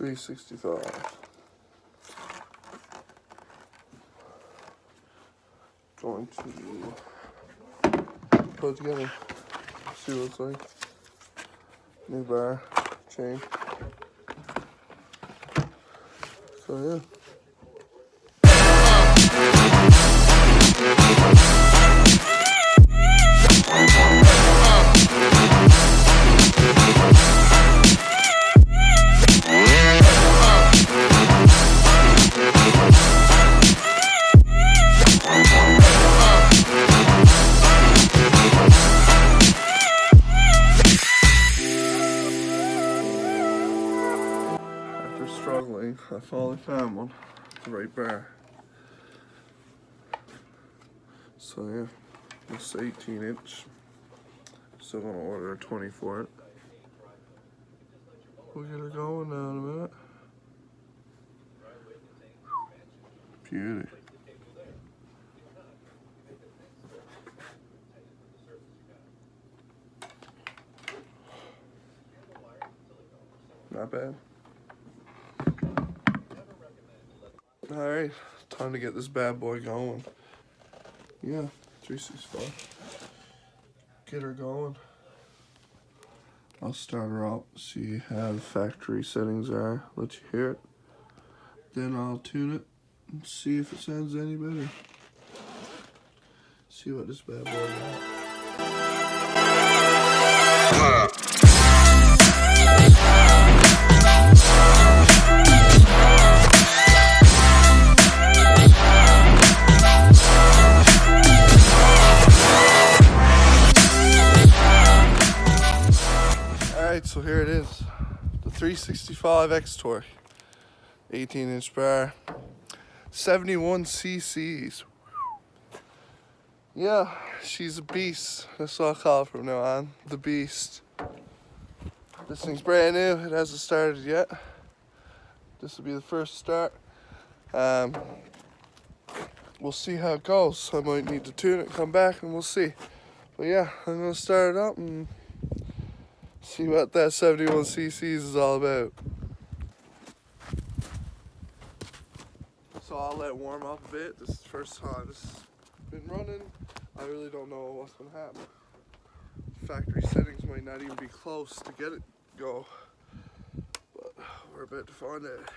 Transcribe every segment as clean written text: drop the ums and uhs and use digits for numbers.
365. Going to put it together, see what it's like. New bar, chain. So yeah. Struggling, I finally found one, the right bar. So yeah, this 18-inch. Still gonna order a 20 for it. We'll get her going now in a minute. Beauty. Not bad. Alright, time to get this bad boy going. Yeah, 365. Get her going. I'll start her up, see how the factory settings are, let you hear it. Then I'll tune it and see if it sounds any better. See what this bad boy got. So here it is, the 365 X-Torque, 18-inch bar, 71 cc's. Yeah, she's a beast. That's what I'll call it from now on, the beast. This thing's brand new, it hasn't started yet. This will be the first start. We'll see how it goes. I might need to tune it, come back, and we'll see. But yeah, I'm gonna start it up and see what that 71 cc's is all about. So I'll let it warm up a bit. This is the first time this has been running. I really don't know what's going to happen. Factory settings might not even be close to get it go. But we're about to find out.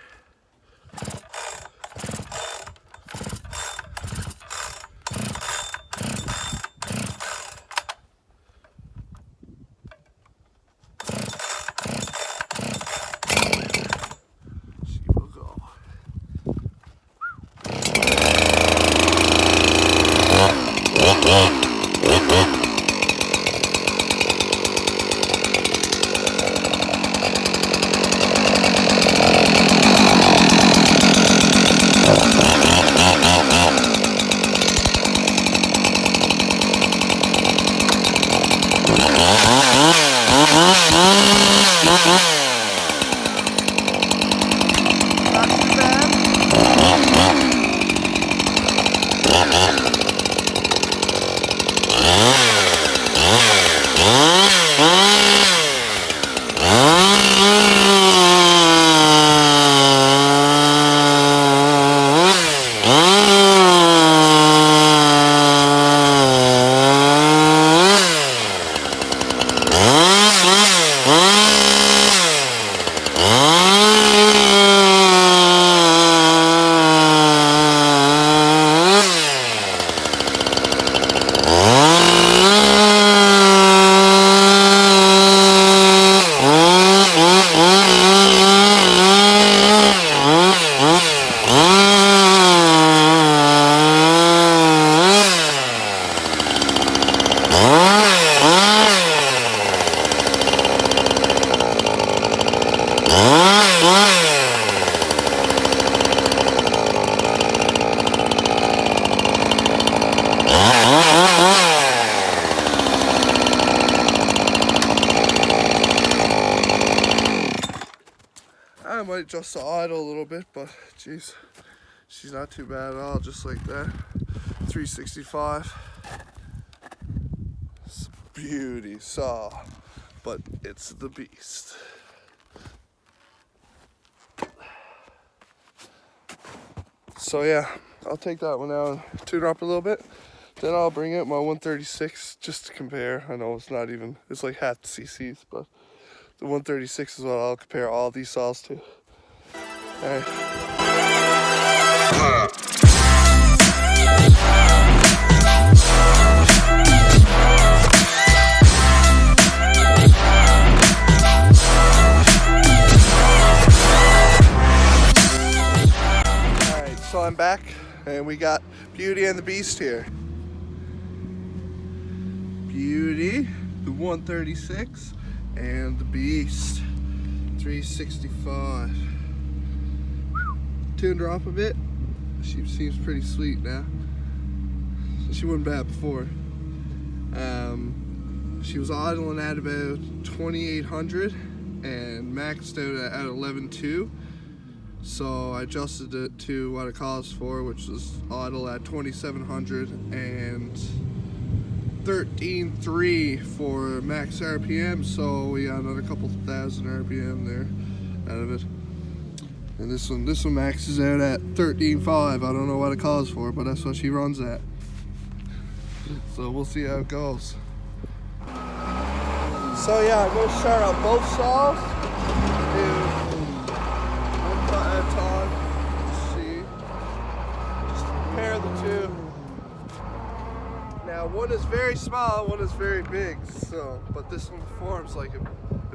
I might adjust the idle a little bit, but geez, she's not too bad at all, just like that. 365. It's a beauty saw, but it's the beast. So yeah, I'll take that one out and tune her up a little bit. Then I'll bring out my 136 just to compare. I know it's not even, it's like half the CCs, but the 136 is what I'll compare all these saws to. Alright. So I'm back and we got Beauty and the Beast here. Beauty, the 136, and the Beast, 365. Tuned her up a bit. She seems pretty sweet now. She wasn't bad before. She was idling at about 2,800 and maxed out at 11.2. So I adjusted it to what it calls for, which is idle at 2,700 and 13.3 for max RPM. So we got another couple thousand RPM there out of it. And this one maxes out at 13.5. I don't know what it calls for, but that's what she runs at. So we'll see how it goes. So yeah, I'm gonna start on both saws. Time. See, just compare the two. Now one is very small, one is very big. So, but this one performs like a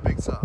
big saw.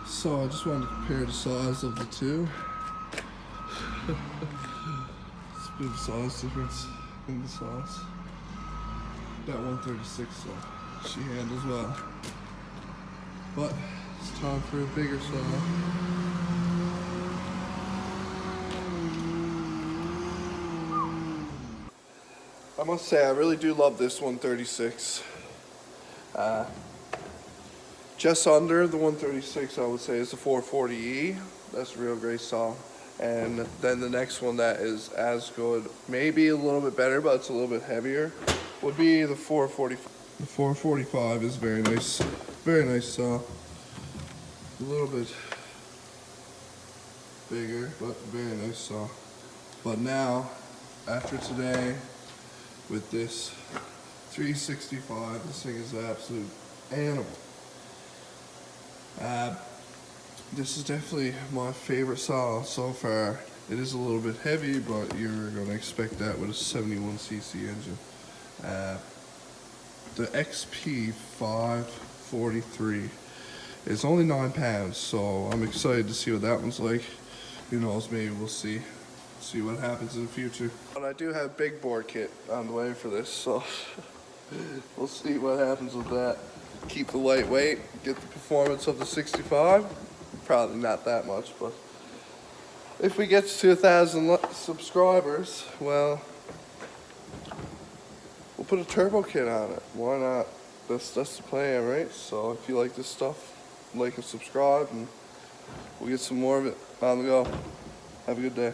So I just wanted to compare the size of the two. It's a bit of size difference in the saws. That 136 saw she handles well. But it's time for a bigger saw. I must say I really do love this 136. Just under the 136, I would say, is the 440E. That's a real great saw. And then the next one that is as good, maybe a little bit better, but it's a little bit heavier, would be the 445. The 445 is very nice saw. A little bit bigger, but very nice saw. But now, after today, with this 365, this thing is an absolute animal. This is definitely my favorite saw so far. It is a little bit heavy, but you're going to expect that with a 71cc engine. The XP543 is only 9 pounds, so I'm excited to see what that one's like. Who knows, maybe we'll see See what happens in the future. But I do have big bore kit on the way for this, so we'll see what happens with that. Keep the lightweight, get the performance of the 65. Probably not that much, but if we get to 1,000 subscribers, well, we'll put a turbo kit on it. Why not? That's the plan, right? So if you like this stuff, like and subscribe, and we'll get some more of it on the go. Have a good day.